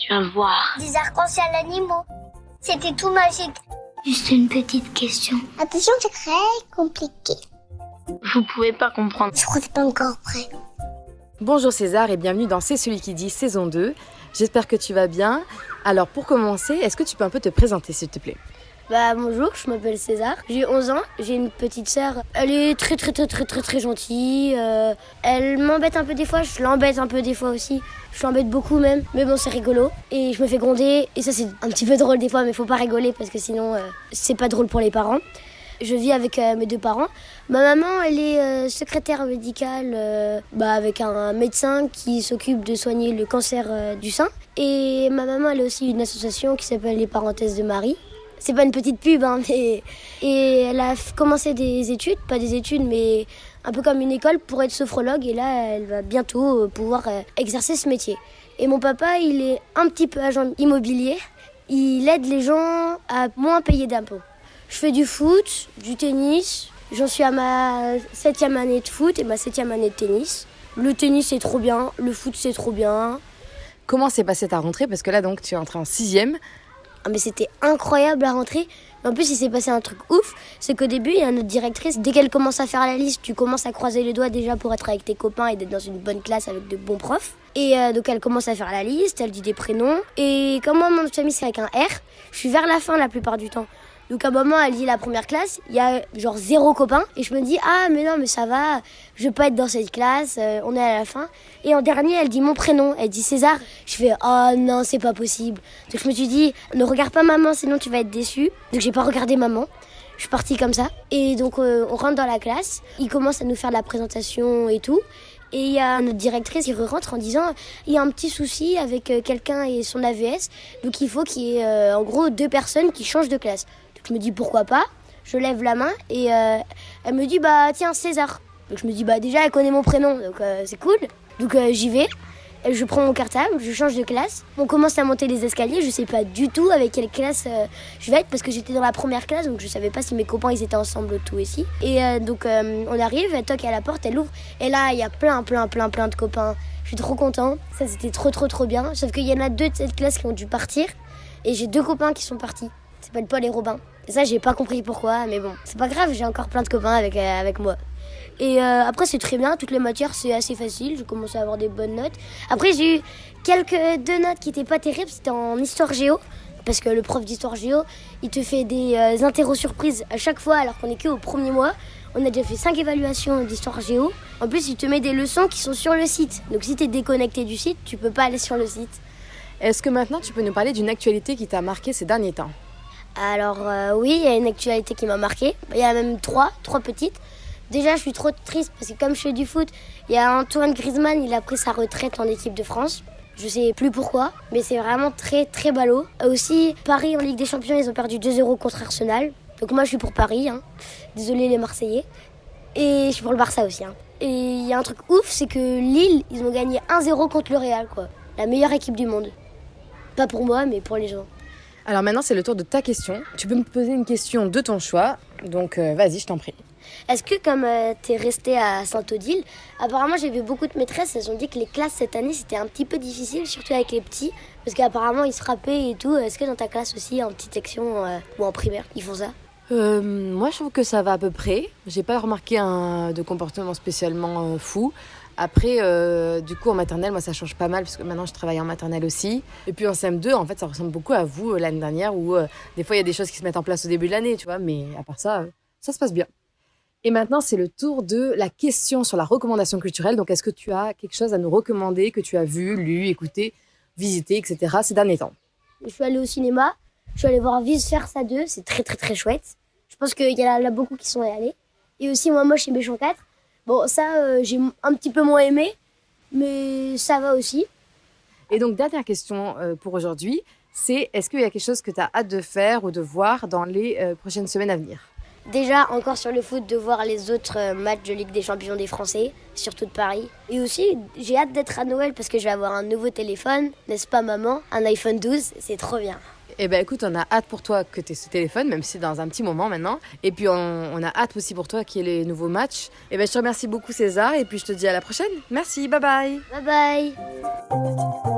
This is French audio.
Tu vas voir. Des arcs-en-ciel animaux. C'était tout magique. Juste une petite question. Attention, c'est très compliqué. Vous pouvez pas comprendre. Je crois que c'est pas encore prêt. Bonjour César et bienvenue dans C'est celui qui dit saison 2. J'espère que tu vas bien. Alors pour commencer, est-ce que tu peux un peu te présenter s'il te plaît ? Bonjour, je m'appelle César, j'ai 11 ans, j'ai une petite sœur. Elle est très gentille. Elle m'embête un peu des fois, je l'embête un peu des fois aussi. Je l'embête beaucoup même, mais bon c'est rigolo. Et je me fais gronder, et ça c'est un petit peu drôle des fois, mais faut pas rigoler parce que sinon c'est pas drôle pour les parents. Je vis avec mes deux parents. Ma maman, elle est secrétaire médicale avec un médecin qui s'occupe de soigner le cancer du sein. Et ma maman, elle a aussi une association qui s'appelle Les Parenthèses de Marie. C'est pas une petite pub, mais... Et elle a commencé des études, pas des études, mais un peu comme une école pour être sophrologue. Et là, elle va bientôt pouvoir exercer ce métier. Et mon papa, il est un petit peu agent immobilier. Il aide les gens à moins payer d'impôts. Je fais du foot, du tennis. J'en suis à ma 7e année de foot et ma 7e année de tennis. Le tennis, c'est trop bien. Le foot, c'est trop bien. Comment s'est passée ta rentrée ? Parce que là, donc, tu es entrée en 6e. Ah mais c'était incroyable la rentrée. En plus, il s'est passé un truc ouf. C'est qu'au début, il y a notre directrice. Dès qu'elle commence à faire la liste, tu commences à croiser les doigts déjà pour être avec tes copains et d'être dans une bonne classe avec de bons profs. Et donc, elle commence à faire la liste, elle dit des prénoms. Et comme moi, mon famille, c'est avec un R, je suis vers la fin la plupart du temps. Donc à un moment, elle dit la première classe, il y a genre 0 copain. Et je me dis, ah mais non, mais ça va, je vais pas être dans cette classe, on est à la fin. Et en dernier, elle dit mon prénom, elle dit César. Je fais, oh non, c'est pas possible. Donc je me suis dit, ne regarde pas maman, sinon tu vas être déçu. Donc j'ai pas regardé maman. Je suis partie comme ça. Et donc on rentre dans la classe, il commence à nous faire de la présentation et tout. Et il y a notre directrice qui rentre en disant il y a un petit souci avec quelqu'un et son AVS. Donc il faut qu'il y ait en gros 2 personnes qui changent de classe. Je me dis pourquoi pas, je lève la main et elle me dit tiens César. Donc je me dis déjà elle connaît mon prénom donc c'est cool. Donc j'y vais, je prends mon cartable, je change de classe. On commence à monter les escaliers, je sais pas du tout avec quelle classe je vais être parce que j'étais dans la première classe donc je savais pas si mes copains ils étaient ensemble tout ici. Et donc on arrive, elle toque à la porte, elle ouvre et là il y a plein de copains. Je suis trop content, ça c'était trop bien. Sauf qu'il y en a 2 de cette classe qui ont dû partir et j'ai 2 copains qui sont partis. Ils s'appellent Paul et Robin. Et ça, j'ai pas compris pourquoi, mais bon, c'est pas grave, j'ai encore plein de copains avec moi. Et après, c'est très bien, toutes les matières, c'est assez facile, j'ai commencé à avoir des bonnes notes. Après, j'ai eu 2 notes qui étaient pas terribles, c'était en histoire géo, parce que le prof d'histoire géo, il te fait des interros surprises à chaque fois, alors qu'on est qu'au premier mois. On a déjà fait 5 évaluations d'histoire géo. En plus, il te met des leçons qui sont sur le site. Donc si t'es déconnecté du site, tu peux pas aller sur le site. Est-ce que maintenant, tu peux nous parler d'une actualité qui t'a marqué ces derniers temps ? Alors oui, il y a une actualité qui m'a marquée. Il y a même 3 petites. Déjà, je suis trop triste parce que comme je fais du foot, il y a Antoine Griezmann, il a pris sa retraite en équipe de France. Je sais plus pourquoi, mais c'est vraiment très ballot. Aussi, Paris en Ligue des Champions, ils ont perdu 2-0 contre Arsenal. Donc moi, je suis pour Paris. Désolé les Marseillais. Et je suis pour le Barça aussi. Et il y a un truc ouf, c'est que Lille, ils ont gagné 1-0 contre le Real, quoi. La meilleure équipe du monde. Pas pour moi, mais pour les gens. Alors maintenant, c'est le tour de ta question. Tu peux me poser une question de ton choix. Donc vas-y, je t'en prie. Est-ce que comme t'es restée à Sainte-Odile, apparemment j'ai vu beaucoup de maîtresses, elles ont dit que les classes cette année c'était un petit peu difficile, surtout avec les petits, parce qu'apparemment ils se frappaient et tout. Est-ce que dans ta classe aussi, en petite section ou en primaire, ils font ça ? Moi, je trouve que ça va à peu près. J'ai pas remarqué de comportement spécialement fou. Après, du coup, en maternelle, moi, ça change pas mal parce que maintenant, je travaille en maternelle aussi. Et puis en CM2, en fait, ça ressemble beaucoup à vous l'année dernière où des fois, il y a des choses qui se mettent en place au début de l'année, tu vois. Mais à part ça, ça se passe bien. Et maintenant, c'est le tour de la question sur la recommandation culturelle. Donc, est-ce que tu as quelque chose à nous recommander que tu as vu, lu, écouté, visité, etc. ces derniers temps ? Je suis allée au cinéma. Je suis allée voir Vice Versa 2. C'est très chouette. Je pense qu'il y en a beaucoup qui sont allés. Et aussi, moi, Moche et Méchant 4. Bon, ça, j'ai un petit peu moins aimé, mais ça va aussi. Et donc, dernière question pour aujourd'hui, c'est est-ce qu'il y a quelque chose que tu as hâte de faire ou de voir dans les prochaines semaines à venir ? Déjà, encore sur le foot, de voir les autres matchs de Ligue des Champions des Français, surtout de Paris. Et aussi, j'ai hâte d'être à Noël parce que je vais avoir un nouveau téléphone, n'est-ce pas maman ? Un iPhone 12, c'est trop bien. Eh ben écoute, on a hâte pour toi que tu aies ce téléphone, même si c'est dans un petit moment maintenant. Et puis on a hâte aussi pour toi qu'il y ait les nouveaux matchs. Eh ben je te remercie beaucoup César et puis je te dis à la prochaine. Merci, bye bye. Bye bye.